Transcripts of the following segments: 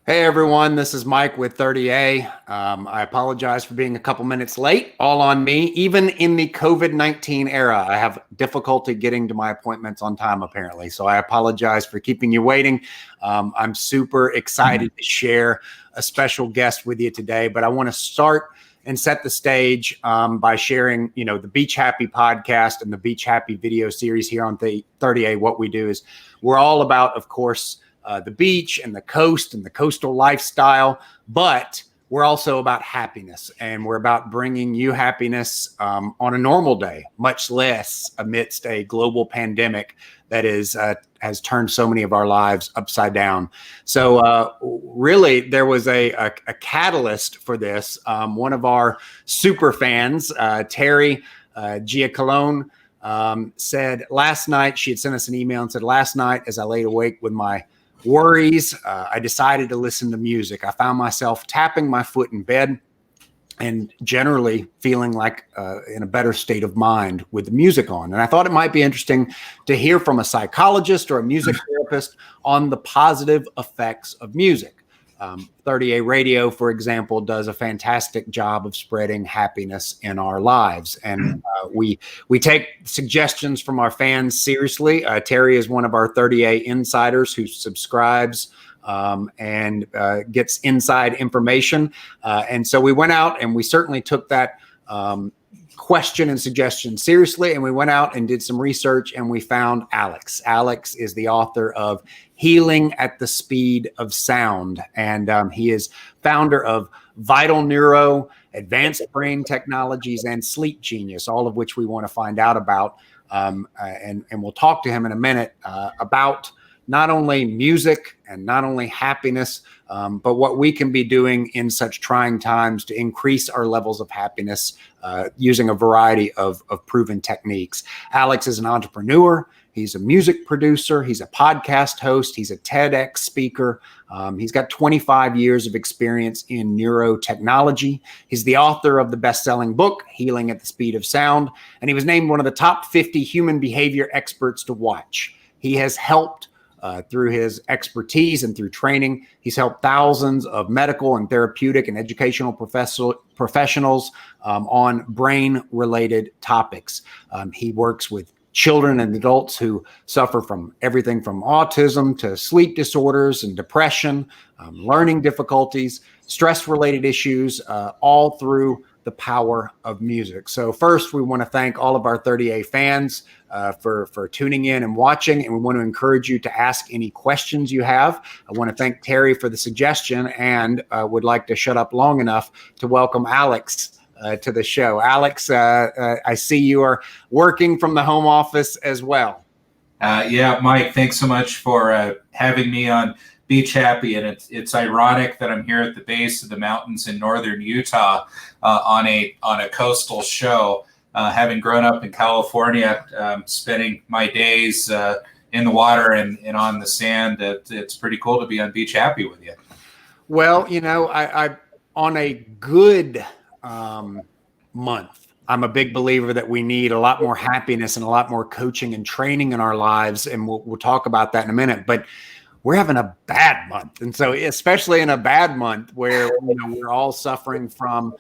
Hey everyone, this is Mike with 30A. I apologize for being a couple minutes late, all on me. Even in the COVID-19 era, I have difficulty getting to my appointments on time apparently. So I apologize for keeping you waiting. I'm super excited to share a special guest with you today, but I want to start and set the stage by sharing, the Beach Happy podcast and the Beach Happy video series here on the 30A. What we do is we're all about, of course, the beach and the coast and the coastal lifestyle, but we're also about happiness, and we're about bringing you happiness on a normal day, much less amidst a global pandemic that has turned so many of our lives upside down. So really, there was a catalyst for this. One of our super fans, Terry Giacalone, said last night, she had sent us an email and said, last night as I laid awake with my worries, I decided to listen to music. I found myself tapping my foot in bed and generally feeling like in a better state of mind with the music on. And I thought it might be interesting to hear from a psychologist or a music therapist on the positive effects of music. 30A Radio, for example, does a fantastic job of spreading happiness in our lives. And we take suggestions from our fans seriously. Terry is one of our 30A insiders who subscribes and gets inside information. And so we went out and we certainly took that question and suggestion seriously. And we went out and did some research and we found Alex. Alex is the author of Healing at the Speed of Sound. And he is founder of Vital Neuro, Advanced Brain Technologies, and Sleep Genius, all of which we want to find out about. And we'll talk to him in a minute about not only music and not only happiness, but what we can be doing in such trying times to increase our levels of happiness using a variety of proven techniques. Alex is an entrepreneur. He's a music producer. He's a podcast host. He's a TEDx speaker. He's got 25 years of experience in neurotechnology. He's the author of the best-selling book, Healing at the Speed of Sound, and he was named one of the top 50 human behavior experts to watch. He has helped through his expertise and through training, he's helped thousands of medical and therapeutic and educational professionals on brain-related topics. He works with children and adults who suffer from everything from autism to sleep disorders and depression, learning difficulties, stress-related issues, all through the power of music. So first, we want to thank all of our 30A fans for tuning in and watching, and we want to encourage you to ask any questions you have. I want to thank Terry for the suggestion and would like to shut up long enough to welcome Alex to the show. Alex, I see you are working from the home office as well. Yeah, Mike, thanks so much for having me on Beach Happy. And it's ironic that I'm here at the base of the mountains in northern Utah on a coastal show. Having grown up in California, spending my days in the water and on the sand, it's pretty cool to be on Beach Happy with you. Well, I on a good month, I'm a big believer that we need a lot more happiness and a lot more coaching and training in our lives. And we'll talk about that in a minute, but we're having a bad month. And so especially in a bad month where we're all suffering from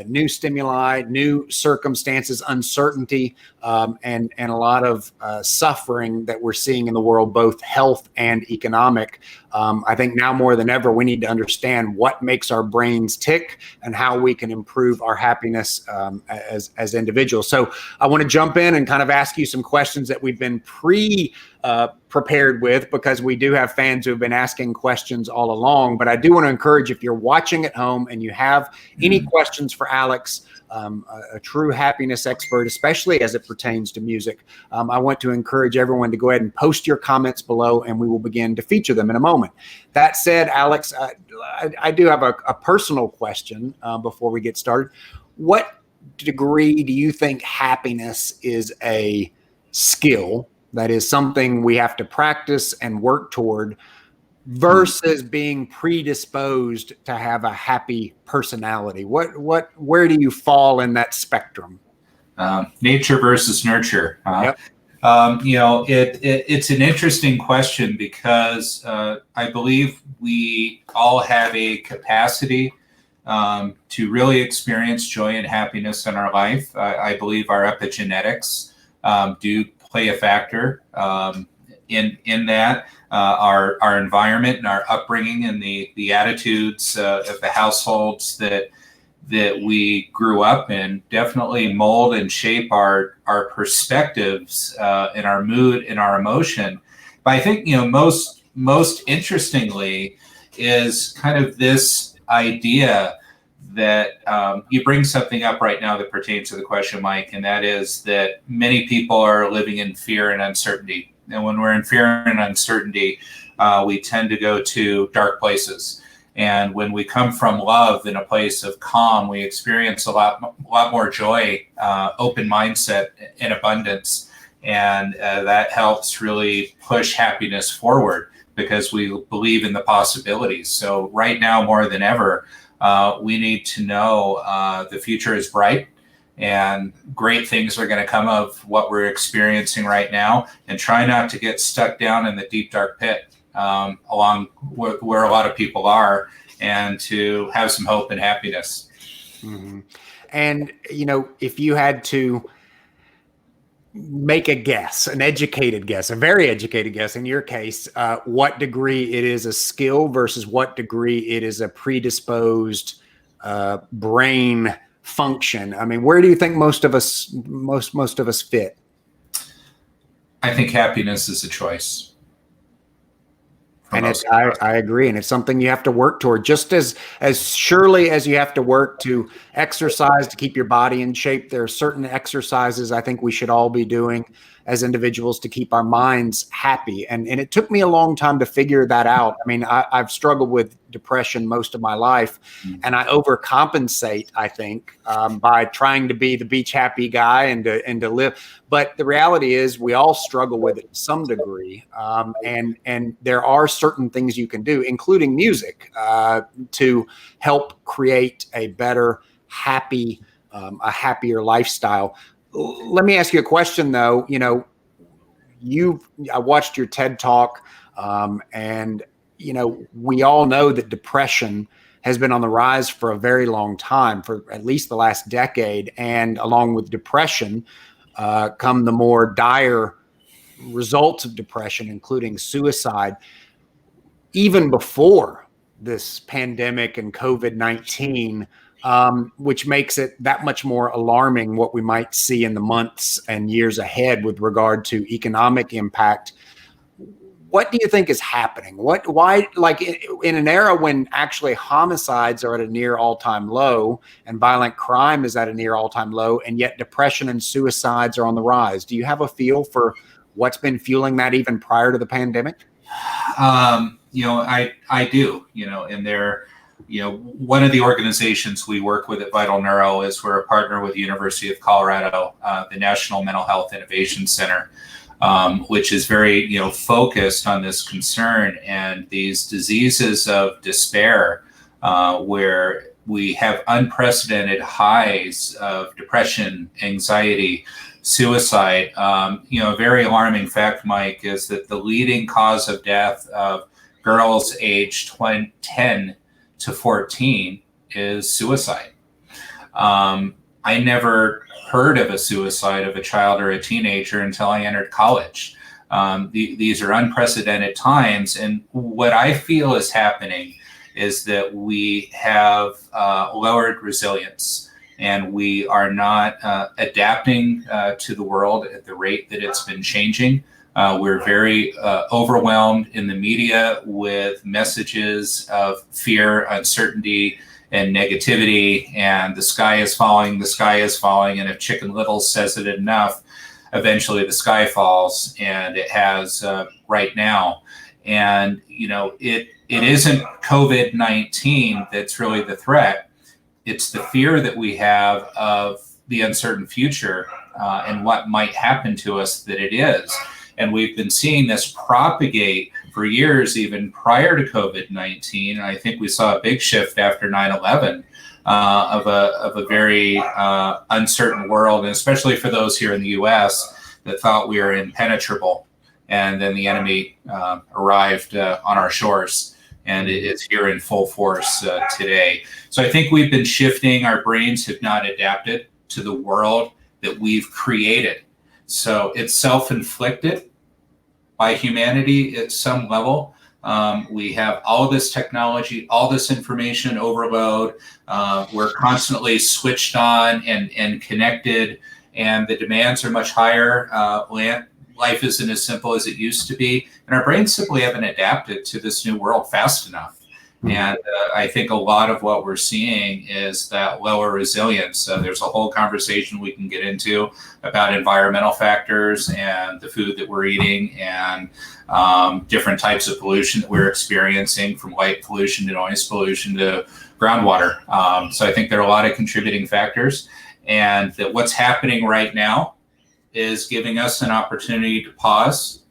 new stimuli, new circumstances, uncertainty, and a lot of suffering that we're seeing in the world, both health and economic. I think now more than ever, we need to understand what makes our brains tick and how we can improve our happiness as individuals. So I want to jump in and kind of ask you some questions that we've been prepared with, because we do have fans who have been asking questions all along. But I do want to encourage, if you're watching at home and you have any questions for Alex, a true happiness expert, especially as it pertains to music, I want to encourage everyone to go ahead and post your comments below, and we will begin to feature them in a moment. That said, Alex, I do have a personal question before we get started. What degree do you think happiness is a skill, that is something we have to practice and work toward, versus being predisposed to have a happy personality? Where do you fall in that spectrum? Nature versus nurture. Yep. It's an interesting question because I believe we all have a capacity to really experience joy and happiness in our life. I believe our epigenetics do play a factor in that. Our environment and our upbringing and the attitudes of the households that we grew up in definitely mold and shape our perspectives and our mood and our emotion. But I think most interestingly is kind of this idea that you bring something up right now that pertains to the question, Mike, and that is that many people are living in fear and uncertainty. And when we're in fear and uncertainty, we tend to go to dark places. And when we come from love in a place of calm, we experience a lot more joy, open mindset, and abundance. And that helps really push happiness forward because we believe in the possibilities. So right now, more than ever, we need to know the future is bright and great things are going to come of what we're experiencing right now, and try not to get stuck down in the deep, dark pit along where a lot of people are, and to have some hope and happiness. Mm-hmm. And, if you had to make a guess, an educated guess, a very educated guess in your case, what degree it is a skill versus what degree it is a predisposed brain function. I mean, where do you think most of us fit? I think happiness is a choice. And I agree. And it's something you have to work toward, just as surely as you have to work to exercise to keep your body in shape. There are certain exercises I think we should all be doing as individuals to keep our minds happy. And it took me a long time to figure that out. I mean, I've struggled with depression most of my life, and I overcompensate, I think, by trying to be the beach happy guy and to live. But the reality is we all struggle with it to some degree. And there are certain things you can do, including music, to help create a better, a happier lifestyle. Let me ask you a question, though. I watched your TED Talk, and we all know that depression has been on the rise for a very long time, for at least the last decade. And along with depression, come the more dire results of depression, including suicide. Even before this pandemic and COVID-19, which makes it that much more alarming what we might see in the months and years ahead with regard to economic impact. What do you think is happening? Why, like in an era when actually homicides are at a near all-time low and violent crime is at a near all-time low, and yet depression and suicides are on the rise? Do you have a feel for what's been fueling that even prior to the pandemic? I do, and they're, one of the organizations we work with at Vital Neuro is we're a partner with the University of Colorado, the National Mental Health Innovation Center, which is very, focused on this concern and these diseases of despair, where we have unprecedented highs of depression, anxiety, suicide. A very alarming fact, Mike, is that the leading cause of death of girls aged 10 to 14 is suicide. I never heard of a suicide of a child or a teenager until I entered college. These are unprecedented times. And what I feel is happening is that we have lowered resilience, and we are not adapting to the world at the rate that it's been changing. We're very overwhelmed in the media with messages of fear, uncertainty, and negativity, and the sky is falling, and if Chicken Little says it enough, eventually the sky falls, and it has right now. And, it isn't COVID-19 that's really the threat. It's the fear that we have of the uncertain future and what might happen to us that it is. And we've been seeing this propagate for years, even prior to COVID-19. And I think we saw a big shift after 9/11 of a very uncertain world, and especially for those here in the U.S., that thought we were impenetrable, and then the enemy arrived on our shores, and it's here in full force today. So I think we've been shifting. Our brains have not adapted to the world that we've created. So it's self-inflicted by humanity at some level. We have all this technology, all this information overload. We're constantly switched on and connected, and the demands are much higher. Life isn't as simple as it used to be, and our brains simply haven't adapted to this new world fast enough. Mm-hmm. And I think a lot of what we're seeing is that lower resilience. There's a whole conversation we can get into about environmental factors and the food that we're eating, and different types of pollution that we're experiencing, from light pollution to noise pollution to groundwater. So I think there are a lot of contributing factors, and that what's happening right now is giving us an opportunity to pause,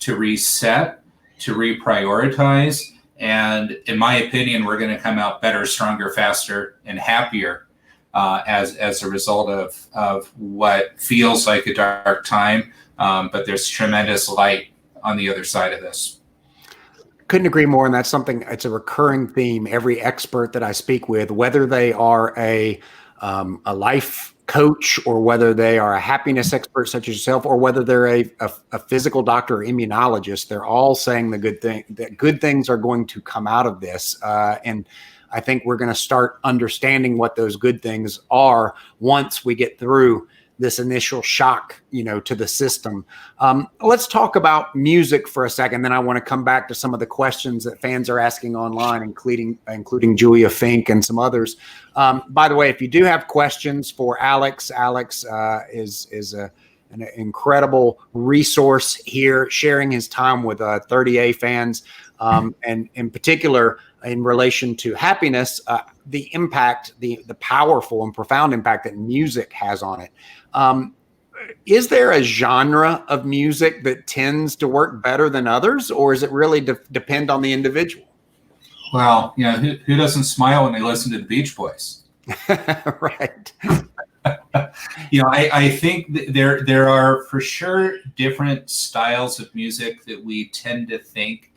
to reset, to reprioritize. And in my opinion, we're going to come out better, stronger, faster, and happier as a result of what feels like a dark time. But there's tremendous light on the other side of this. Couldn't agree more. And that's something, it's a recurring theme. Every expert that I speak with, whether they are a life coach, or whether they are a happiness expert such as yourself, or whether they're a physical doctor or immunologist, they're all saying the good thing, that good things are going to come out of this. And I think we're going to start understanding what those good things are once we get through this initial shock, to the system. Let's talk about music for a second. Then I want to come back to some of the questions that fans are asking online, including Julia Fink and some others. By the way, if you do have questions for Alex is an incredible resource here, sharing his time with 30A fans, and in particular, in relation to happiness, the impact, the powerful and profound impact that music has on it. Is there a genre of music that tends to work better than others, or is it really depend on the individual? Well, who doesn't smile when they listen to the Beach Boys? Right. I think there are for sure different styles of music that we tend to think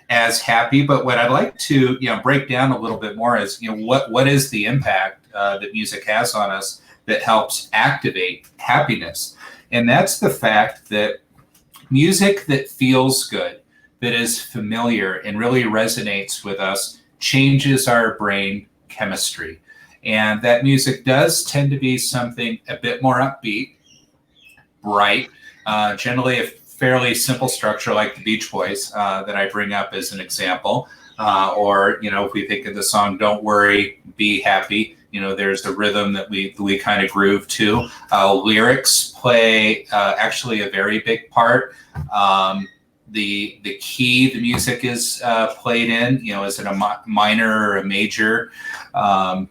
as happy, but what I'd like to break down a little bit more is what is the impact that music has on us that helps activate happiness. And that's the fact that music that feels good, that is familiar and really resonates with us, changes our brain chemistry. And that music does tend to be something a bit more upbeat, bright, generally a fairly simple structure like the Beach Boys that I bring up as an example. Or, if we think of the song Don't Worry, Be Happy, there's a rhythm that we kind of groove to. Lyrics play actually a very big part. The key the music is played in, is it a minor or a major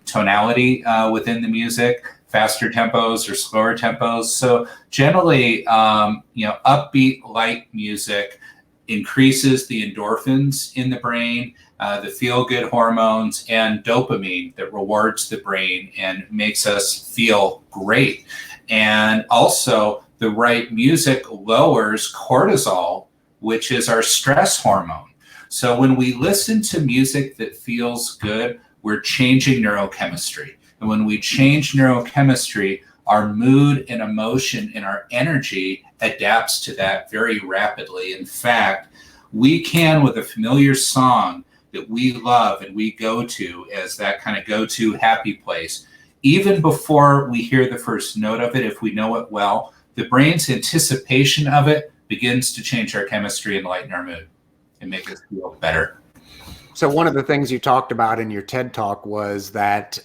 tonality within the music, faster tempos or slower tempos. So generally, upbeat, light music increases the endorphins in the brain, the feel-good hormones, and dopamine that rewards the brain and makes us feel great. And also, the right music lowers cortisol, which is our stress hormone. So when we listen to music that feels good, we're changing neurochemistry. And when we change neurochemistry, our mood and emotion and our energy adapts to that very rapidly. In fact, we can, with a familiar song that we love and we go to as that kind of go-to happy place, even before we hear the first note of it, if we know it well, the brain's anticipation of it begins to change our chemistry and lighten our mood and make us feel better. So one of the things you talked about in your TED Talk was that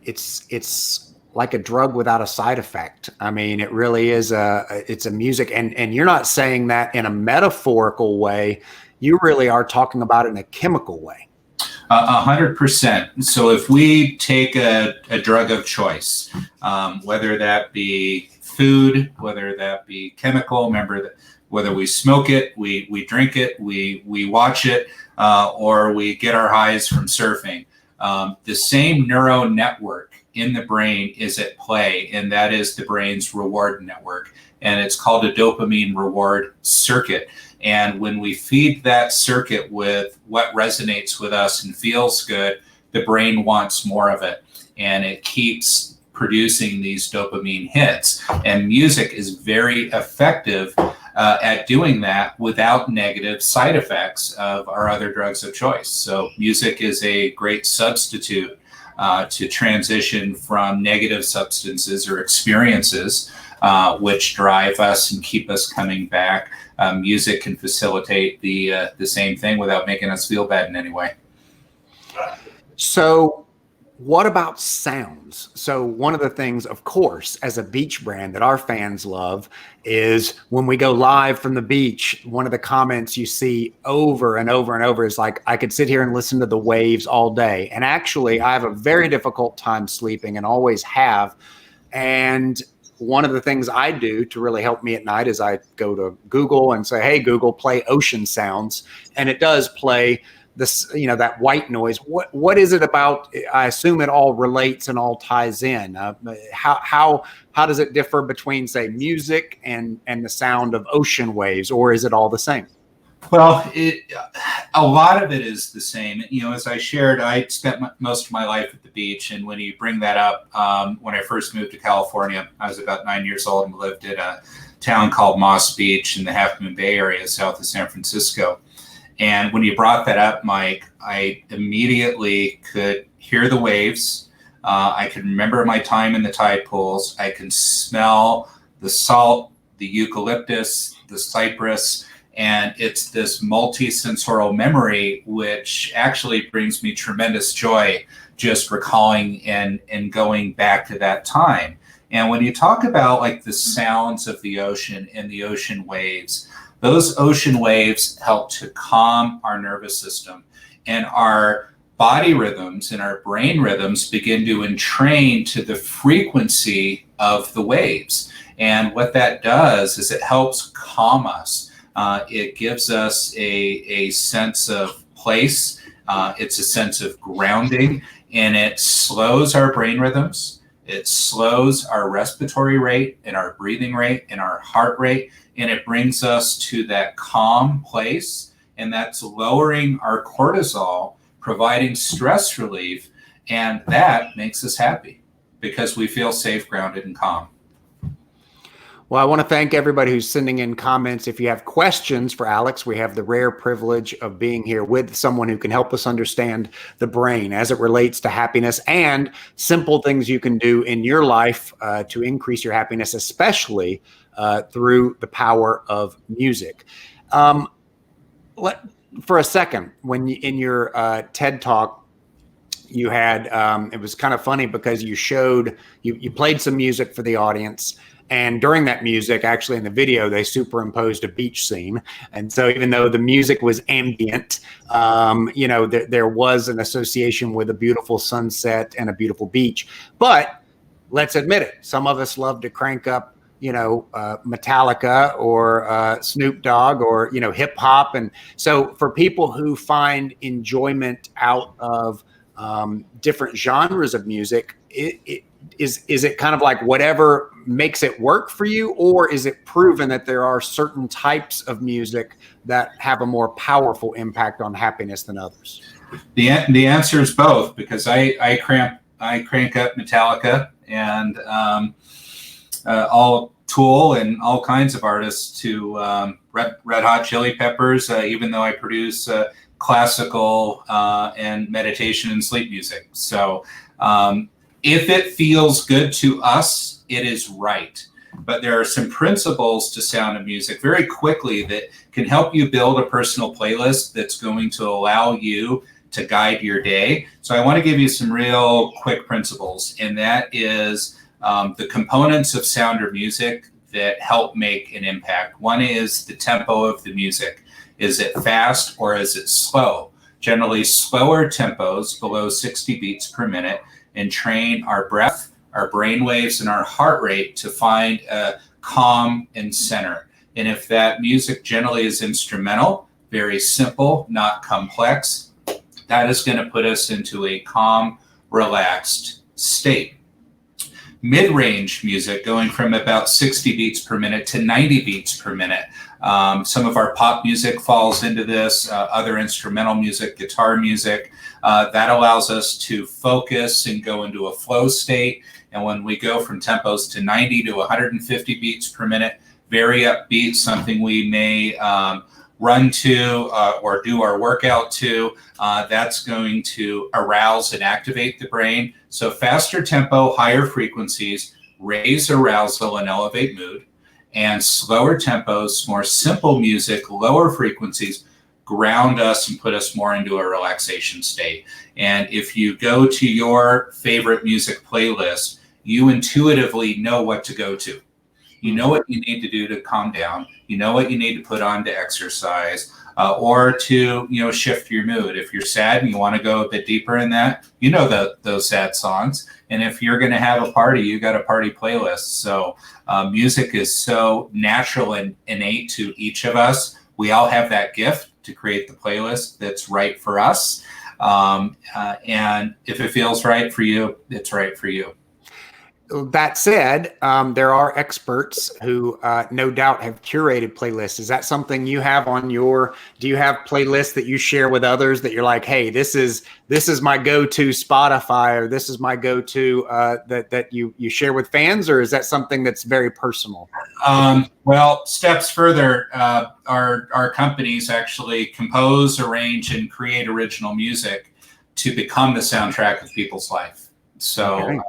it's like a drug without a side effect. I mean, it really is it's a music, and you're not saying that in a metaphorical way. You really are talking about it in a chemical way. 100%. So if we take a drug of choice, whether that be food, whether that be chemical, remember that whether we smoke it, we drink it, we watch it, or we get our highs from surfing, the same neural network in the brain is at play, and that is the brain's reward network. And it's called a dopamine reward circuit. And when we feed that circuit with what resonates with us and feels good, the brain wants more of it. And it keeps producing these dopamine hits. And music is very effective at doing that without negative side effects of our other drugs of choice. So music is a great substitute to transition from negative substances or experiences which drive us and keep us coming back. Music can facilitate the same thing without making us feel bad in any way. So what about sounds? So one of the things, of course, as a beach brand that our fans love is when we go live from the beach, one of the comments you see over and over and over is like, I could sit here and listen to the waves all day. And actually, I have a very difficult time sleeping and always have. And one of the things I do to really help me at night is I go to Google and say, hey, Google, play ocean sounds. And it does play this, you know, that white noise. What is it about? I assume it all relates and all ties in. How does it differ between, say, music and the sound of ocean waves, or is it all the same? Well, a lot of it is the same. You know, as I shared, I spent most of my life at the beach, and when you bring that up, when I first moved to California, I was about 9 years old and lived in a town called Moss Beach in the Half Moon Bay area, south of San Francisco. And when you brought that up, Mike, I immediately could hear the waves. I could remember my time in the tide pools. I can smell the salt, the eucalyptus, the cypress, and it's this multi-sensorial memory, which actually brings me tremendous joy just recalling and going back to that time. And when you talk about like the sounds of the ocean and the ocean waves, those ocean waves help to calm our nervous system, and our body rhythms and our brain rhythms begin to entrain to the frequency of the waves. And what that does is it helps calm us. It gives us a sense of place. It's a sense of grounding, and it slows our brain rhythms. It slows our respiratory rate and our breathing rate and our heart rate, and it brings us to that calm place, and that's lowering our cortisol, providing stress relief, and that makes us happy because we feel safe, grounded, and calm. Well, I want to thank everybody who's sending in comments. If you have questions for Alex, we have the rare privilege of being here with someone who can help us understand the brain as it relates to happiness and simple things you can do in your life to increase your happiness, especially through the power of music. For a second, when in your TED Talk, you had, it was kind of funny because you showed, you played some music for the audience. And during that music, actually in the video, they superimposed a beach scene. And so even though the music was ambient, you know, there was an association with a beautiful sunset and a beautiful beach. But let's admit it, some of us love to crank up, you know, Metallica or Snoop Dogg or, you know, hip hop. And so for people who find enjoyment out of different genres of music, is it kind of like whatever makes it work for you, or is it proven that there are certain types of music that have a more powerful impact on happiness than others? The answer is both, because I crank up Metallica and all Tool and all kinds of artists to Red Hot Chili Peppers, even though I produce classical and meditation and sleep music. So if it feels good to us, it is right. But there are some principles to Sound of Music very quickly that can help you build a personal playlist that's going to allow you to guide your day. So I want to give you some real quick principles, and that is the components of Sound of Music that help make an impact. One is the tempo of the music. Is it fast or is it slow? Generally slower tempos below 60 beats per minute, and train our breath, our brain waves, and our heart rate to find a calm and center. And if that music generally is instrumental, very simple, not complex, that is going to put us into a calm, relaxed state. mid-range music, going from about 60 beats per minute to 90 beats per minute. Some of our pop music falls into this, other instrumental music, guitar music. That allows us to focus and go into a flow state. And when we go from tempos to 90 to 150 beats per minute, very upbeat, something we may run to or do our workout to, that's going to arouse and activate the brain. So faster tempo, higher frequencies, raise arousal and elevate mood. And slower tempos, more simple music, lower frequencies, ground us and put us more into a relaxation state. And if you go to your favorite music playlist, you intuitively know what to go to. You know what you need to do to calm down. You know what you need to put on to exercise or to, shift your mood. If you're sad and you want to go a bit deeper in that, those sad songs. And if you're going to have a party, you got a party playlist. So music is so natural and innate to each of us. We all have that gift to create the playlist that's right for us. And if it feels right for you, it's right for you. That said, there are experts who no doubt have curated playlists. Is that something you have on do you have playlists that you share with others that you're like, hey, this is my go-to Spotify, or this is my go-to that you share with fans, or is that something that's very personal? Well, steps further, our companies actually compose, arrange, and create original music to become the soundtrack of people's life. So okay.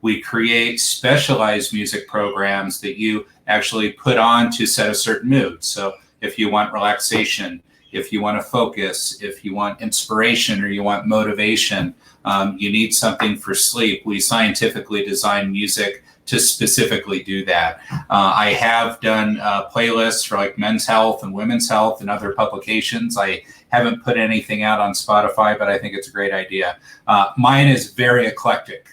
We create specialized music programs that you actually put on to set a certain mood. So if you want relaxation, if you want to focus, if you want inspiration or you want motivation, you need something for sleep. We scientifically design music to specifically do that. I have done playlists for like Men's Health and Women's Health and other publications. I haven't put anything out on Spotify, but I think it's a great idea. Mine is very eclectic.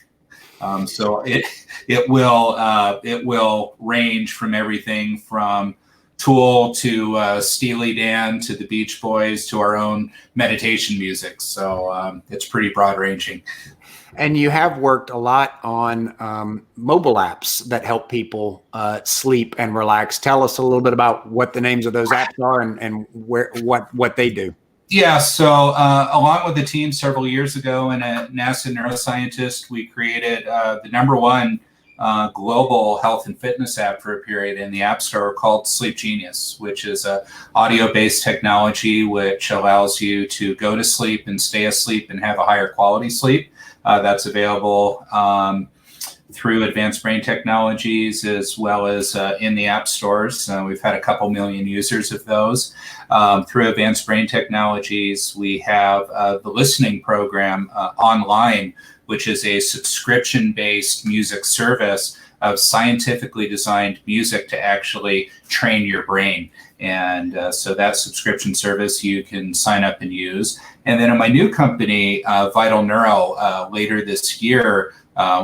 So it will range from everything from Tool to Steely Dan to the Beach Boys to our own meditation music. So it's pretty broad ranging. And you have worked a lot on mobile apps that help people sleep and relax. Tell us a little bit about what the names of those apps are and what they do. Yeah, so along with the team several years ago and a NASA neuroscientist, we created the #1 global health and fitness app for a period in the App Store called Sleep Genius, which is a audio-based technology which allows you to go to sleep and stay asleep and have a higher quality sleep. That's available through Advanced Brain Technologies as well as in the app stores. We've had a couple million users of those. Through Advanced Brain Technologies, we have the listening program online, which is a subscription-based music service of scientifically designed music to actually train your brain. And so that subscription service you can sign up and use. And then in my new company, Vital Neuro, later this year,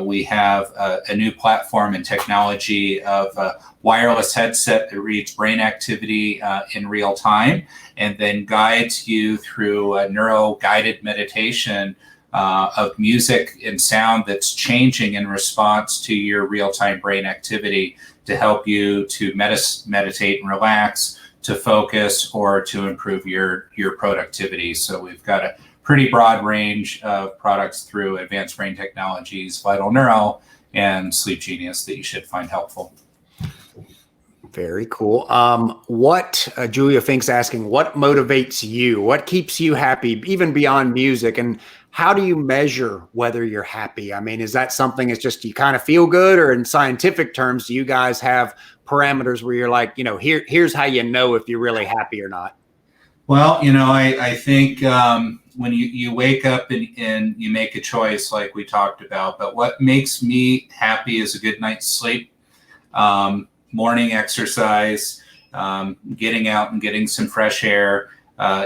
we have a new platform and technology of a wireless headset that reads brain activity in real time and then guides you through a neuro-guided meditation of music and sound that's changing in response to your real-time brain activity to help you to meditate and relax, to focus, or to improve your productivity. So we've got a pretty broad range of products through Advanced Brain Technologies, Vital Neuro, and Sleep Genius that you should find helpful. Very cool. Julia Fink's asking, what motivates you? What keeps you happy, even beyond music? And how do you measure whether you're happy? I mean, is that something that's just you kind of feel good, or in scientific terms, do you guys have parameters where you're like, here's how you know if you're really happy or not? Well, I think when you wake up and you make a choice like we talked about, but what makes me happy is a good night's sleep, morning exercise, getting out and getting some fresh air,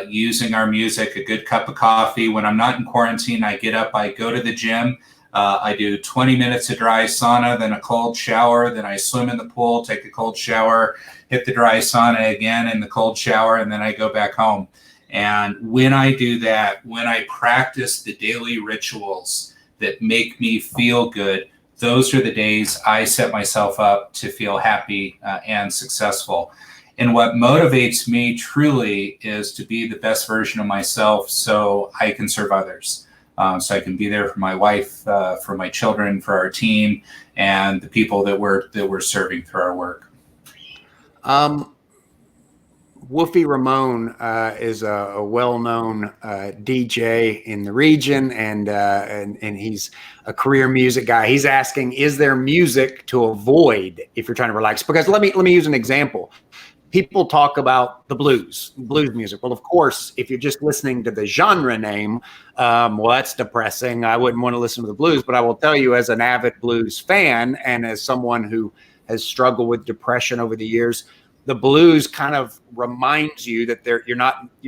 using our music, a good cup of coffee. When I'm not in quarantine, I get up, I go to the gym. I do 20 minutes of dry sauna, then a cold shower, then I swim in the pool, take a cold shower, hit the dry sauna again in the cold shower, and then I go back home. And when I do that, when I practice the daily rituals that make me feel good, those are the days I set myself up to feel happy and successful. And what motivates me truly is to be the best version of myself so I can serve others. So I can be there for my wife, for my children, for our team, and the people that we're serving through our work. Wolfie Ramone is a well-known DJ in the region, and he's a career music guy. He's asking, is there music to avoid if you're trying to relax? Because let me use an example. People talk about the blues music. Well, of course, if you're just listening to the genre name, well, that's depressing. I wouldn't want to listen to the blues, but I will tell you, as an avid blues fan and as someone who has struggled with depression over the years, the blues kind of reminds you that you're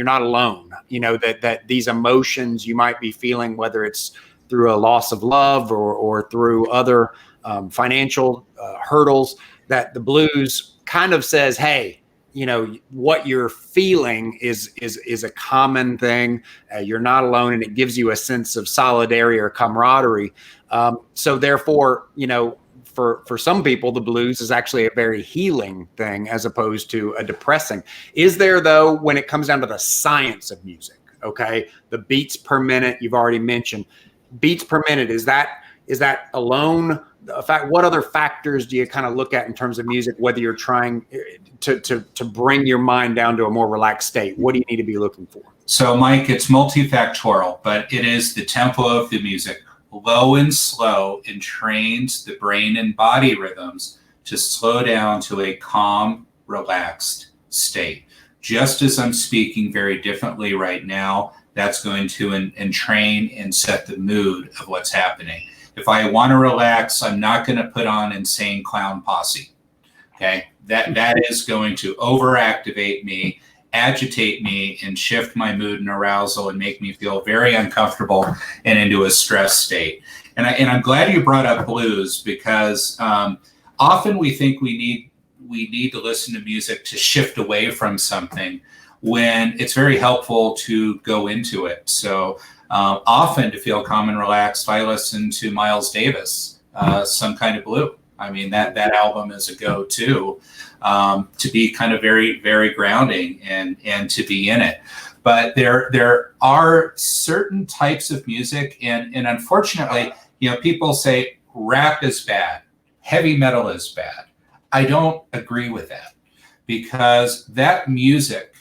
not alone. You know, that these emotions you might be feeling, whether it's through a loss of love or through other financial hurdles, that the blues kind of says, hey, you know, what you're feeling is a common thing. You're not alone, and it gives you a sense of solidarity or camaraderie. So therefore, you know, for some people, the blues is actually a very healing thing as opposed to a depressing. Is there, though, when it comes down to the science of music, okay, the beats per minute you've already mentioned, beats per minute, is that alone? What other factors do you kind of look at in terms of music, whether you're trying to bring your mind down to a more relaxed state? What do you need to be looking for? So, Mike, it's multifactorial, but it is the tempo of the music. Low and slow entrains the brain and body rhythms to slow down to a calm, relaxed state. Just as I'm speaking very differently right now, that's going to entrain and set the mood of what's happening. If I want to relax, I'm not going to put on Insane Clown Posse. Okay, that is going to overactivate me, agitate me, and shift my mood and arousal and make me feel very uncomfortable and into a stress state. And I'm glad you brought up blues, because often we think we need to listen to music to shift away from something, when it's very helpful to go into it. So often, to feel calm and relaxed, I listen to Miles Davis, Some Kind of Blue. I mean, that album is a go-to to be kind of very, very grounding and to be in it. But there are certain types of music, and unfortunately, you know, people say rap is bad, heavy metal is bad. I don't agree with that, because that music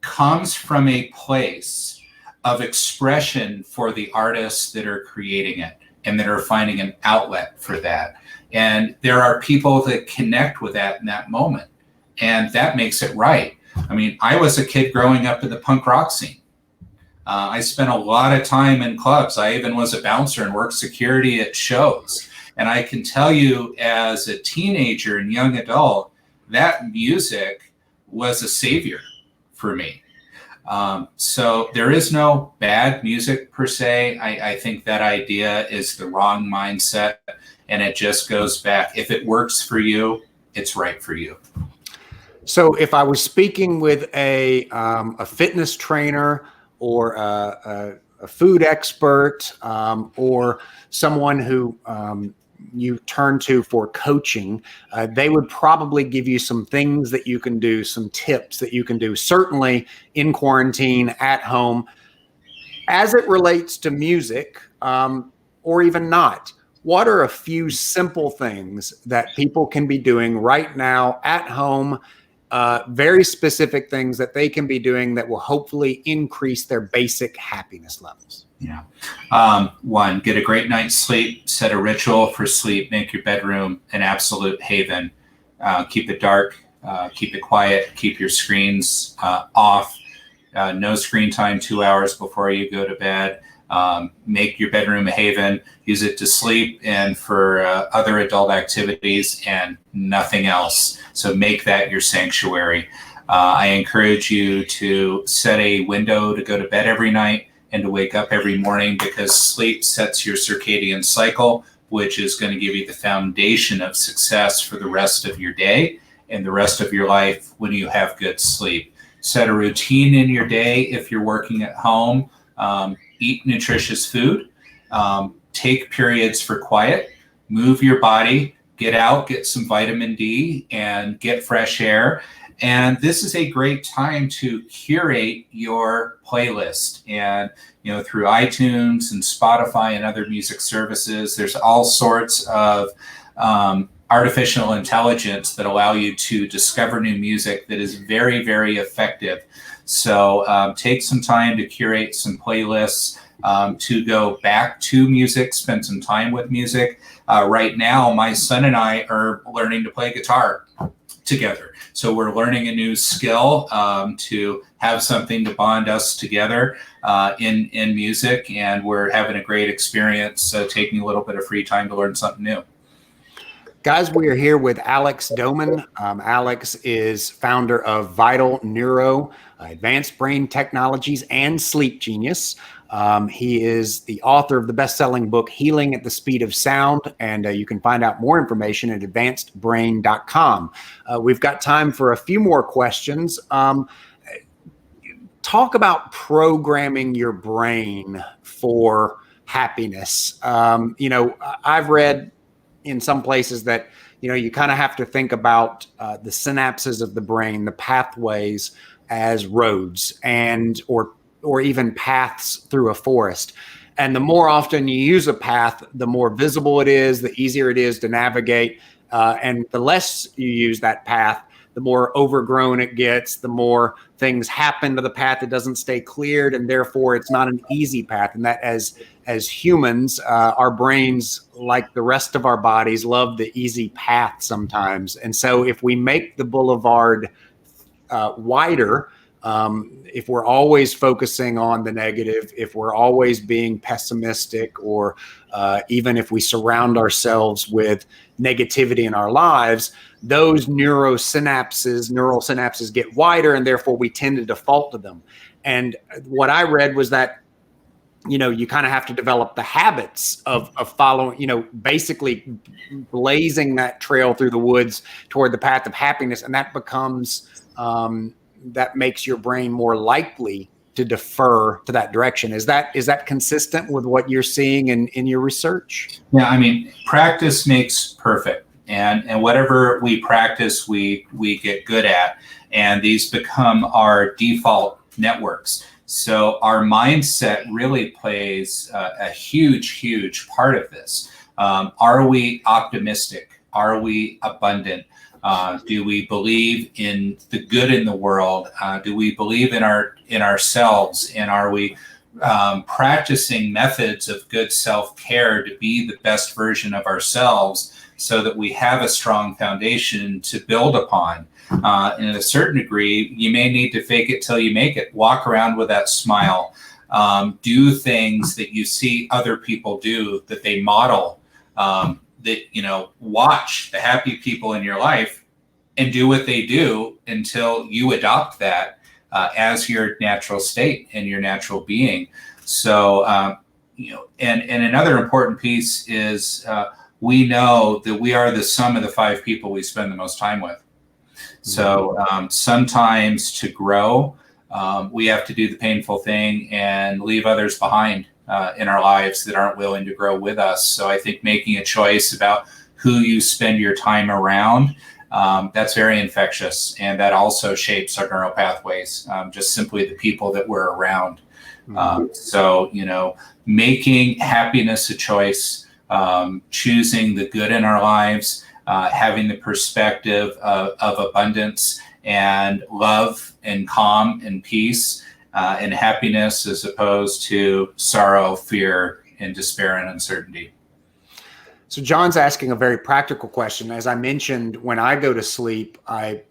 comes from a place of expression for the artists that are creating it and that are finding an outlet for that. And there are people that connect with that in that moment, and that makes it right. I mean, I was a kid growing up in the punk rock scene. I spent a lot of time in clubs. I even was a bouncer and worked security at shows. And I can tell you, as a teenager and young adult, that music was a savior for me. So there is no bad music per se. I think that idea is the wrong mindset, and it just goes back. If it works for you, it's right for you. So if I was speaking with a fitness trainer or a food expert or someone who you turn to for coaching, they would probably give you some things that you can do, some tips that you can do, certainly in quarantine, at home. As it relates to music, or even not, what are a few simple things that people can be doing right now at home, very specific things that they can be doing that will hopefully increase their basic happiness levels? Yeah. One, get a great night's sleep, set a ritual for sleep, make your bedroom an absolute haven. Keep it dark, keep it quiet, keep your screens off. No screen time 2 hours before you go to bed. Make your bedroom a haven, use it to sleep and for other adult activities and nothing else. So make that your sanctuary. I encourage you to set a window to go to bed every night and to wake up every morning, because sleep sets your circadian cycle, which is going to give you the foundation of success for the rest of your day and the rest of your life when you have good sleep. Set a routine in your day if you're working at home. Eat nutritious food. Take periods for quiet. move your body, get out, get some vitamin D, and get fresh air. And this is a great time to curate your playlist. And through iTunes and Spotify and other music services, there's all sorts of artificial intelligence that allow you to discover new music that is very, very effective. So take some time to curate some playlists, to go back to music, spend some time with music. Right now, my son and I are learning to play guitar together. So we're learning a new skill to have something to bond us together in music, and we're having a great experience taking a little bit of free time to learn something new. Guys, we are here with Alex Doman. Alex is founder of Vital Neuro, Advanced Brain Technologies, and Sleep Genius. He is the author of the best-selling book, Healing at the Speed of Sound, and you can find out more information at advancedbrain.com. We've got time for a few more questions. Talk about programming your brain for happiness. I've read in some places that you kind of have to think about the synapses of the brain, the pathways, as roads or even paths through a forest. And the more often you use a path, the more visible it is, the easier it is to navigate. And the less you use that path, the more overgrown it gets, the more things happen to the path. It doesn't stay cleared, and therefore it's not an easy path. And that as humans, our brains, like the rest of our bodies, love the easy path sometimes. And so if we make the boulevard wider, if we're always focusing on the negative, if we're always being pessimistic, or even if we surround ourselves with negativity in our lives, those neural synapses get wider, and therefore we tend to default to them. And what I read was that you kind of have to develop the habits of following, basically blazing that trail through the woods toward the path of happiness. And that becomes, that makes your brain more likely to defer to that direction. Is that consistent with what you're seeing in your research? Yeah, I mean, practice makes perfect. And whatever we practice, we get good at. And these become our default networks. So our mindset really plays a huge part of this. Are we optimistic? Are we abundant? Do we believe in the good in the world? Do we believe in ourselves? And are we practicing methods of good self-care to be the best version of ourselves, so that we have a strong foundation to build upon? And in a certain degree, you may need to fake it till you make it. Walk around with that smile. Do things that you see other people do, that they model. Watch the happy people in your life and do what they do until you adopt that as your natural state and your natural being. So, and another important piece is we know that we are the sum of the 5 people we spend the most time with. So sometimes to grow, we have to do the painful thing and leave others behind in our lives that aren't willing to grow with us. So I think making a choice about who you spend your time around, that's very infectious. And that also shapes our neural pathways, just simply the people that we're around. So, making happiness a choice, choosing the good in our lives, having the perspective of abundance and love and calm and peace and happiness, as opposed to sorrow, fear, and despair and uncertainty. So John's asking a very practical question. As I mentioned, when I go to sleep, I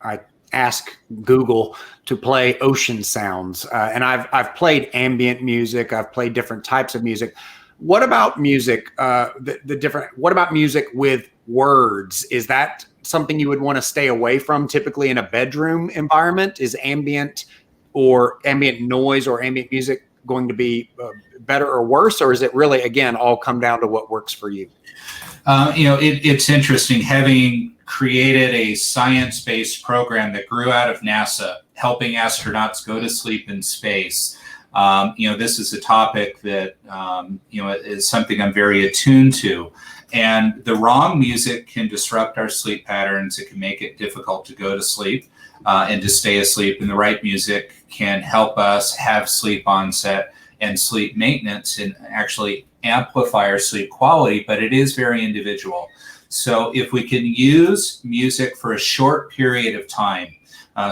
ask Google to play ocean sounds, and I've played ambient music. I've played different types of music. What about music? What about music with words? Is that something you would want to stay away from? Typically, in a bedroom environment, is ambient noise or ambient music going to be better or worse, or is it really, again, all come down to what works for you? It's interesting, having created a science-based program that grew out of NASA, helping astronauts go to sleep in space. This is a topic that, is something I'm very attuned to. And the wrong music can disrupt our sleep patterns. It can make it difficult to go to sleep and to stay asleep. And the right music can help us have sleep onset and sleep maintenance and actually amplify our sleep quality, but it is very individual. So if we can use music for a short period of time,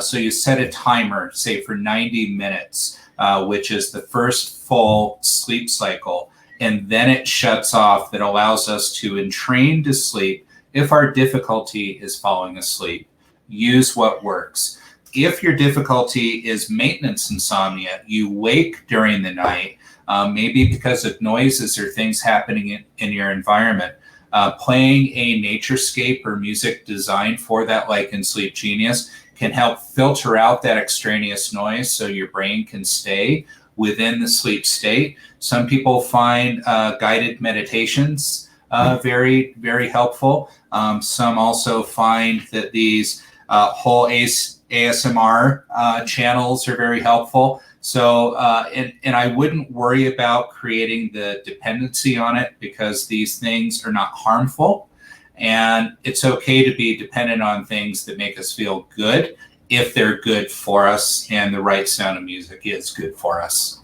so you set a timer, say for 90 minutes, which is the first full sleep cycle, and then it shuts off, that allows us to entrain to sleep if our difficulty is falling asleep. Use what works. If your difficulty is maintenance insomnia, you wake during the night, maybe because of noises or things happening in your environment, playing a naturescape or music designed for that, like in Sleep Genius, can help filter out that extraneous noise so your brain can stay within the sleep state. Some people find guided meditations very, very helpful. Some also find that these whole ASMR channels are very helpful. So, and I wouldn't worry about creating the dependency on it, because these things are not harmful. And it's okay to be dependent on things that make us feel good if they're good for us, and the right sound of music is good for us.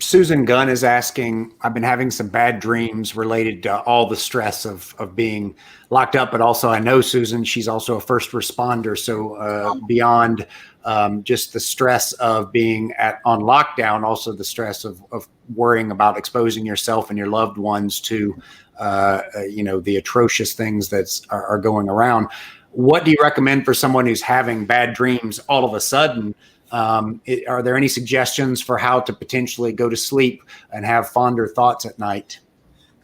Susan Gunn is asking, I've been having some bad dreams related to all the stress of being locked up, but also I know Susan, she's also a first responder. So beyond just the stress of being on lockdown, also the stress of worrying about exposing yourself and your loved ones to, the atrocious things that are going around. What do you recommend for someone who's having bad dreams all of a sudden? Are there any suggestions for how to potentially go to sleep and have fonder thoughts at night?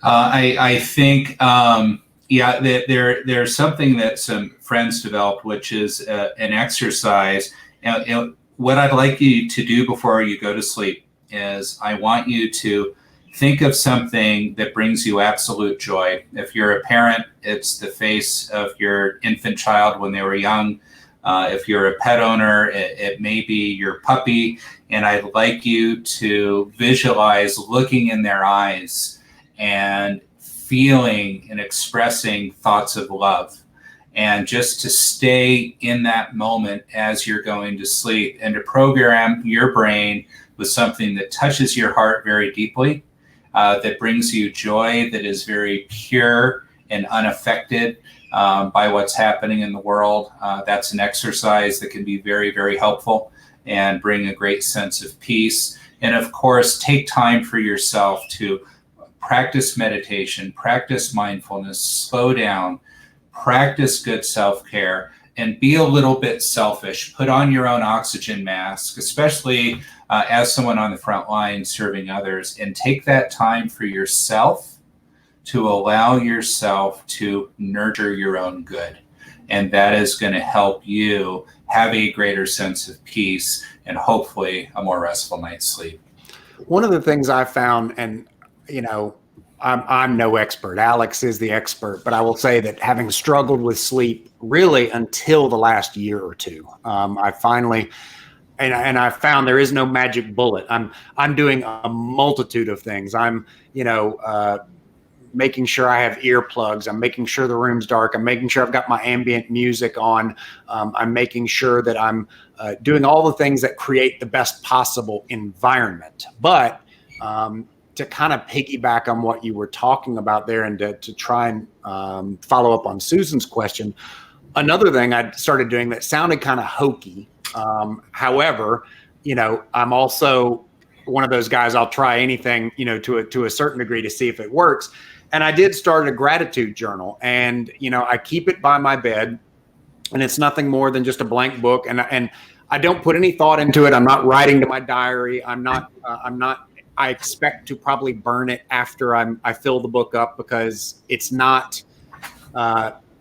I think, there's something that some friends developed, which is an exercise. What I'd like you to do before you go to sleep is I want you to think of something that brings you absolute joy. If you're a parent, it's the face of your infant child when they were young. If you're a pet owner, it may be your puppy. And I'd like you to visualize looking in their eyes and feeling and expressing thoughts of love. And just to stay in that moment as you're going to sleep, and to program your brain with something that touches your heart very deeply, that brings you joy, that is very pure and unaffected by what's happening in the world. That's an exercise that can be very, very helpful and bring a great sense of peace. And of course, take time for yourself to practice meditation, practice mindfulness, slow down, practice good self-care, and be a little bit selfish. Put on your own oxygen mask, especially as someone on the front line serving others, and take that time for yourself to allow yourself to nurture your own good. And that is going to help you have a greater sense of peace and hopefully a more restful night's sleep. One of the things I found, and I'm no expert, Alex is the expert, but I will say that having struggled with sleep really until the last year or two, I finally, and I found there is no magic bullet. I'm doing a multitude of things. I'm, making sure I have earplugs. I'm making sure the room's dark. I'm making sure I've got my ambient music on. I'm making sure that I'm doing all the things that create the best possible environment. But to kind of piggyback on what you were talking about there, and to try and follow up on Susan's question, another thing I started doing that sounded kind of hokey. However, I'm also one of those guys, I'll try anything, to a certain degree to see if it works. And I did start a gratitude journal, and, I keep it by my bed, and it's nothing more than just a blank book. And I don't put any thought into it. I'm not writing to my diary. I expect to probably burn it after I fill the book up, because it's not,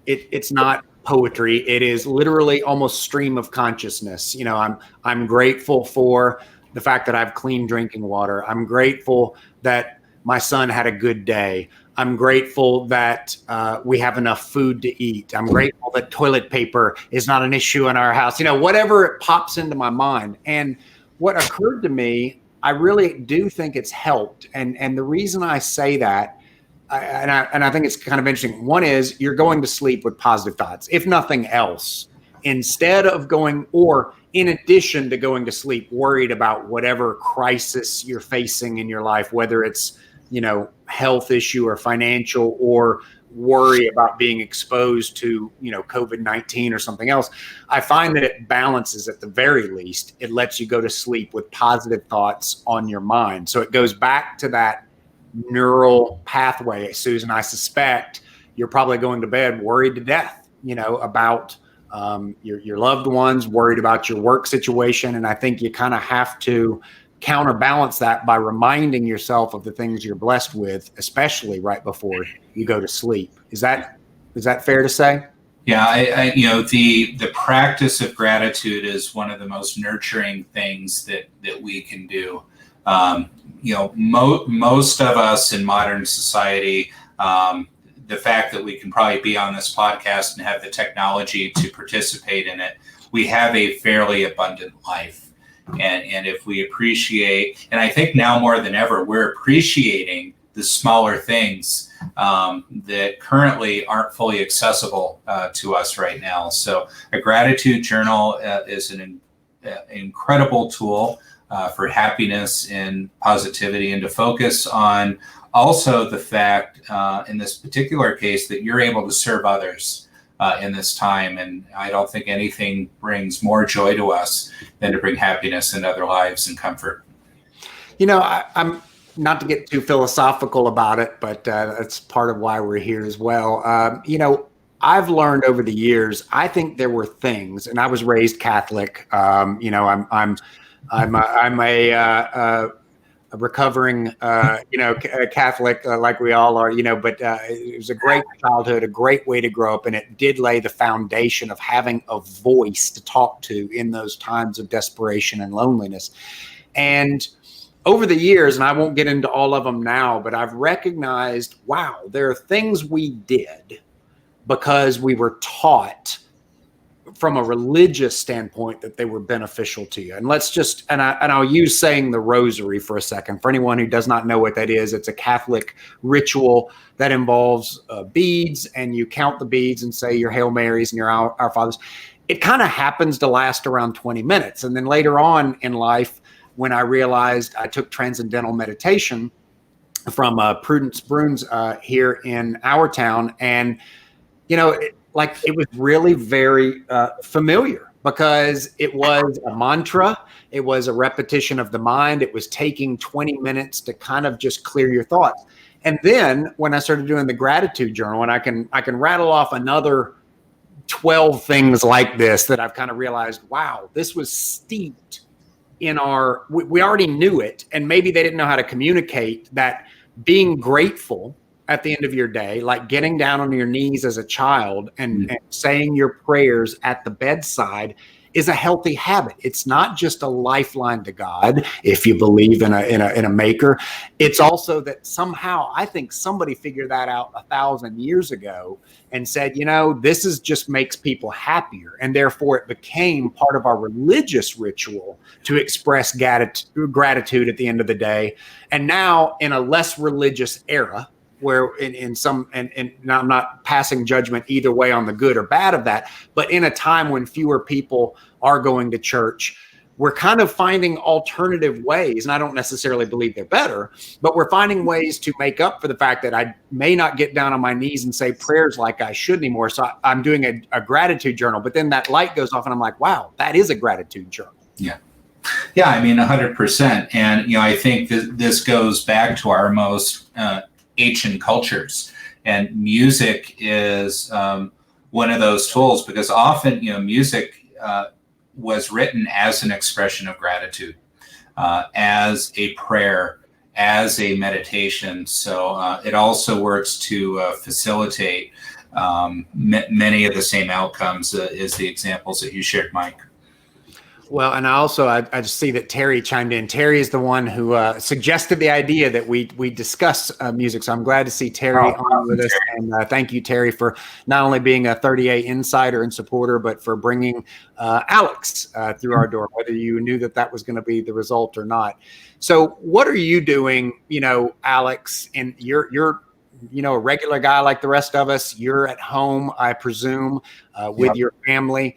it's not poetry. It is literally almost stream of consciousness. I'm grateful for the fact that I have clean drinking water. I'm grateful that my son had a good day. I'm grateful that we have enough food to eat. I'm grateful that toilet paper is not an issue in our house. Whatever pops into my mind. And what occurred to me, I really do think it's helped. And the reason I say that I think it's kind of interesting. One is you're going to sleep with positive thoughts, if nothing else, instead of going, or in addition to going to sleep worried about whatever crisis you're facing in your life, whether it's, health issue or financial, or worry about being exposed to, COVID-19 or something else. I find that it balances, at the very least. It lets you go to sleep with positive thoughts on your mind. So it goes back to that neural pathway, Susan. I suspect you're probably going to bed worried to death, about your loved ones, worried about your work situation. And I think you kind of have to counterbalance that by reminding yourself of the things you're blessed with, especially right before you go to sleep. Is that fair to say? Yeah, the practice of gratitude is one of the most nurturing things that we can do. Most of us in modern society, the fact that we can probably be on this podcast and have the technology to participate in it, we have a fairly abundant life. And if we appreciate, and I think now more than ever, we're appreciating the smaller things that currently aren't fully accessible to us right now. So a gratitude journal is an incredible tool for happiness and positivity, and to focus on also the fact in this particular case that you're able to serve others in this time. And I don't think anything brings more joy to us than to bring happiness in other lives and comfort. I'm not to get too philosophical about it, but that's part of why we're here as well. I've learned over the years, I think there were things, and I was raised Catholic. I'm a recovering, Catholic, like we all are, but it was a great childhood, a great way to grow up. And it did lay the foundation of having a voice to talk to in those times of desperation and loneliness. And over the years, and I won't get into all of them now, but I've recognized, wow, there are things we did because we were taught from a religious standpoint that they were beneficial to you. And I'll use saying the rosary for a second. For anyone who does not know what that is, it's a Catholic ritual that involves beads, and you count the beads and say your Hail Marys and your Our Fathers. It kind of happens to last around 20 minutes. And then later on in life, when I realized, I took transcendental meditation from Prudence Bruns here in our town. And, it was really very familiar, because it was a mantra. It was a repetition of the mind. It was taking 20 minutes to kind of just clear your thoughts. And then when I started doing the gratitude journal, and I can rattle off another 12 things like this that I've kind of realized, wow, this was steeped in we already knew it. And maybe they didn't know how to communicate that being grateful at the end of your day, like getting down on your knees as a child and saying your prayers at the bedside, is a healthy habit. It's not just a lifeline to God, if you believe in a maker. It's also that somehow, I think somebody figured that out 1,000 years ago and said, this is just makes people happier. And therefore it became part of our religious ritual to express gratitude at the end of the day. And now, in a less religious era, where and I'm not passing judgment either way on the good or bad of that, but in a time when fewer people are going to church, we're kind of finding alternative ways. And I don't necessarily believe they're better, but we're finding ways to make up for the fact that I may not get down on my knees and say prayers like I should anymore. So I'm doing a gratitude journal, but then that light goes off and I'm like, wow, that is a gratitude journal. Yeah. Yeah, I mean, 100%. And, I think this goes back to our most ancient cultures, and music is one of those tools, because often music was written as an expression of gratitude, as a prayer, as a meditation. So it also works to facilitate many of the same outcomes as the examples that you shared, Mike. Well, and I just see that Terry chimed in. Terry is the one who suggested the idea that we discuss music. So I'm glad to see Terry on with us. And thank you, Terry, for not only being a 30A insider and supporter, but for bringing Alex through our door, whether you knew that was going to be the result or not. So what are you doing, Alex, in your a regular guy like the rest of us. You're at home, I presume, with your family.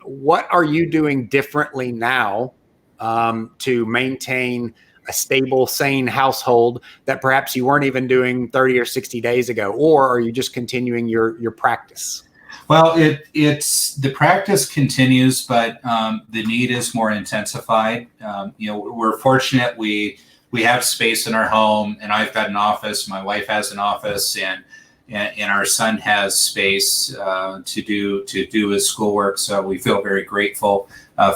What are you doing differently now to maintain a stable, sane household that perhaps you weren't even doing 30 or 60 days ago? Or are you just continuing your practice? Well, it's the practice continues, but the need is more intensified. We're fortunate we have space in our home, and I've got an office. My wife has an office, and our son has space to do his schoolwork. So we feel very grateful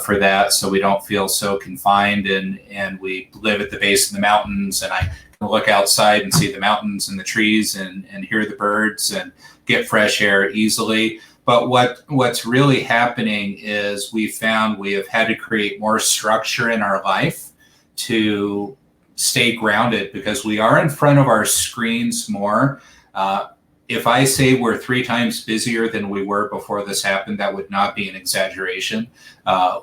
for that. So we don't feel so confined, and we live at the base of the mountains, and I can look outside and see the mountains and the trees and hear the birds and get fresh air easily. But what's really happening is we found we have had to create more structure in our life to stay grounded, because we are in front of our screens more. If I say we're 3 times busier than we were before this happened, that would not be an exaggeration.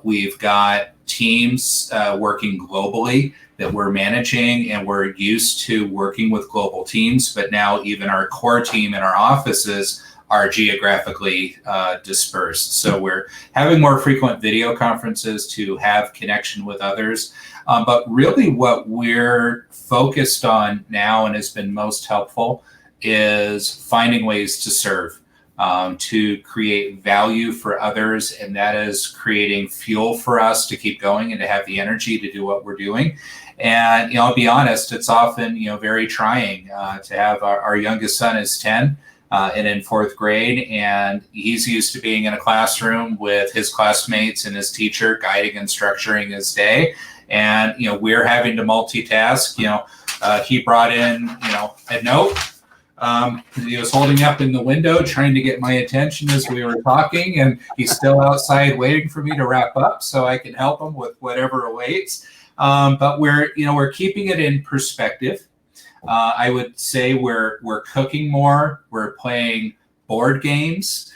We've got teams working globally that we're managing, and we're used to working with global teams, but now even our core team in our offices are geographically dispersed. So we're having more frequent video conferences to have connection with others. But really what we're focused on now, and has been most helpful, is finding ways to serve, to create value for others. And that is creating fuel for us to keep going and to have the energy to do what we're doing. And, I'll be honest, it's often, very trying to have our youngest son is 10 and in 4th grade. And he's used to being in a classroom with his classmates and his teacher guiding and structuring his day. And, we're having to multitask. He brought in, a note. He was holding up in the window trying to get my attention as we were talking, and he's still outside waiting for me to wrap up so I can help him with whatever awaits. But we're keeping it in perspective. I would say we're cooking more. We're playing board games.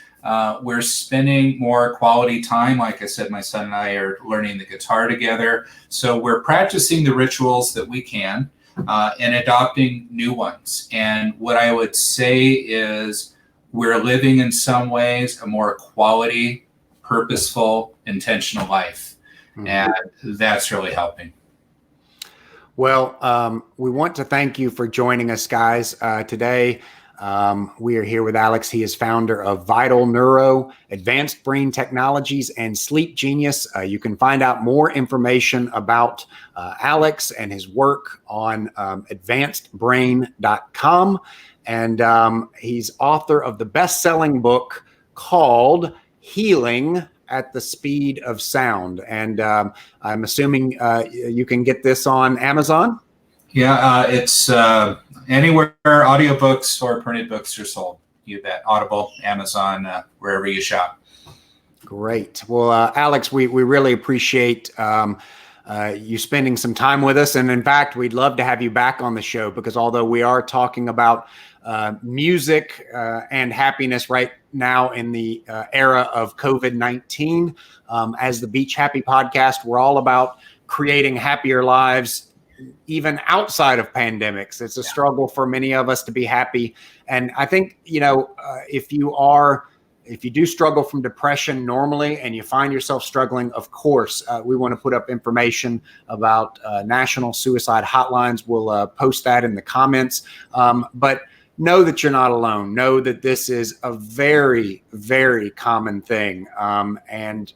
We're spending more quality time. Like I said, my son and I are learning the guitar together. So we're practicing the rituals that we can and adopting new ones. And what I would say is we're living in some ways a more quality, purposeful, intentional life. Mm-hmm. And that's really helping. Well, we want to thank you for joining us, guys. Today, we are here with Alex. He is founder of Vital Neuro, Advanced Brain Technologies, and Sleep Genius. You can find out more information about Alex and his work on advancedbrain.com. And he's author of the best-selling book called Healing at the Speed of Sound. And I'm assuming you can get this on Amazon? Yeah, it's anywhere audiobooks or printed books are sold. You bet. Audible, Amazon, wherever you shop. Great. Well, Alex, we really appreciate you spending some time with us. And in fact, we'd love to have you back on the show, because although we are talking about music and happiness right now in the era of COVID-19, as the Beach Happy podcast, we're all about creating happier lives even outside of pandemics. It's a struggle for many of us to be happy. And I think, if you do struggle from depression normally and you find yourself struggling, of course, we want to put up information about national suicide hotlines. We'll post that in the comments. But know that you're not alone. Know that this is a very, very common thing. And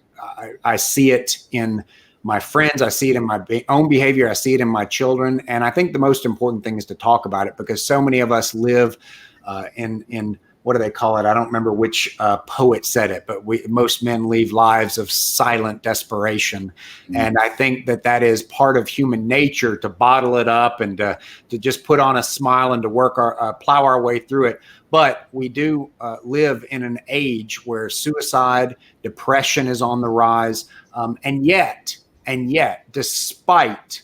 I see it in my friends. I see it in my own behavior. I see it in my children. And I think the most important thing is to talk about it, because so many of us live in what do they call it? I don't remember which poet said it, but most men lead lives of silent desperation. Mm-hmm. And I think that is part of human nature, to bottle it up and to just put on a smile and to plow our way through it. But we do live in an age where suicide, depression is on the rise. And yet, despite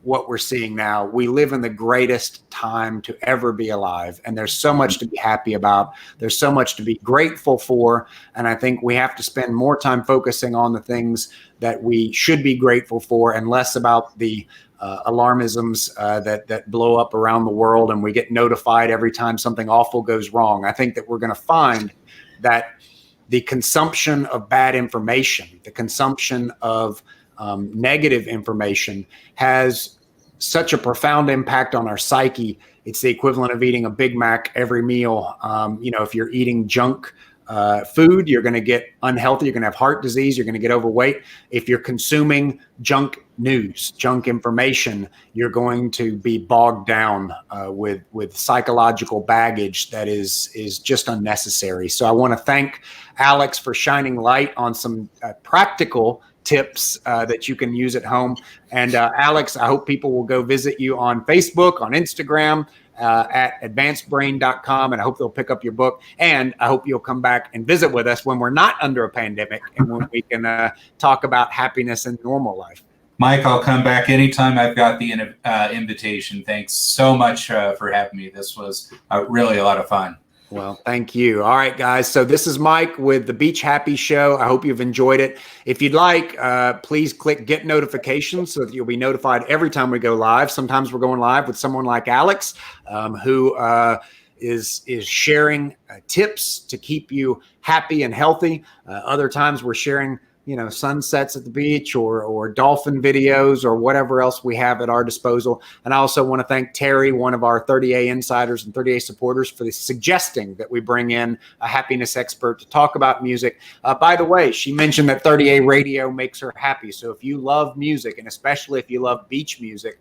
what we're seeing now. We live in the greatest time to ever be alive, and there's so much to be happy about. There's so much to be grateful for, and I think we have to spend more time focusing on the things that we should be grateful for and less about the alarmisms that blow up around the world, and we get notified every time something awful goes wrong. I think that we're going to find that the consumption of bad information, the consumption of negative information has such a profound impact on our psyche. It's the equivalent of eating a Big Mac every meal. If you're eating junk food, you're going to get unhealthy. You're going to have heart disease. You're going to get overweight. If you're consuming junk news, junk information, you're going to be bogged down with psychological baggage that is just unnecessary. So I want to thank Alex for shining light on some practical tips that you can use at home. And Alex, I hope people will go visit you on Facebook, on Instagram, at advancedbrain.com, and I hope they'll pick up your book. And I hope you'll come back and visit with us when we're not under a pandemic and when we can talk about happiness in normal life. Mike, I'll come back anytime I've got the invitation. Thanks so much for having me. This was really a lot of fun. Well, thank you. All right, guys. So this is Mike with the Beach Happy Show. I hope you've enjoyed it. If you'd like, please click get notifications so that you'll be notified every time we go live. Sometimes we're going live with someone like Alex, who is sharing tips to keep you happy and healthy. Other times we're sharing sunsets at the beach or dolphin videos or whatever else we have at our disposal. And I also want to thank Terry, one of our 30A insiders and 30A supporters, for suggesting that we bring in a happiness expert to talk about music. By the way, she mentioned that 30A radio makes her happy. So if you love music, and especially if you love beach music,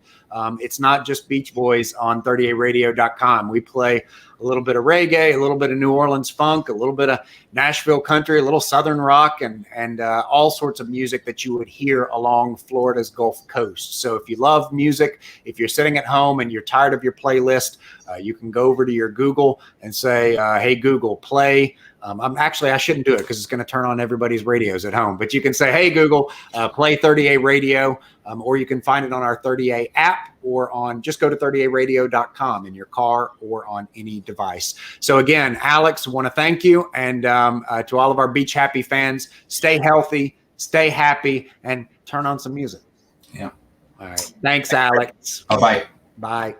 it's not just Beach Boys on 30aradio.com. We play a little bit of reggae, a little bit of New Orleans funk, a little bit of Nashville country, a little Southern rock, and all sorts of music that you would hear along Florida's Gulf Coast. So if you love music, if you're sitting at home and you're tired of your playlist, you can go over to your Google and say, hey, Google, play. I shouldn't do it because it's going to turn on everybody's radios at home. But you can say, hey, Google, play 30A radio, or you can find it on our 30A app or just go to 30aradio.com in your car or on any device. So again, Alex, I want to thank you. And to all of our Beach Happy fans, stay healthy, stay happy, and turn on some music. Yeah. All right. Thanks, Alex. Bye-bye. Bye.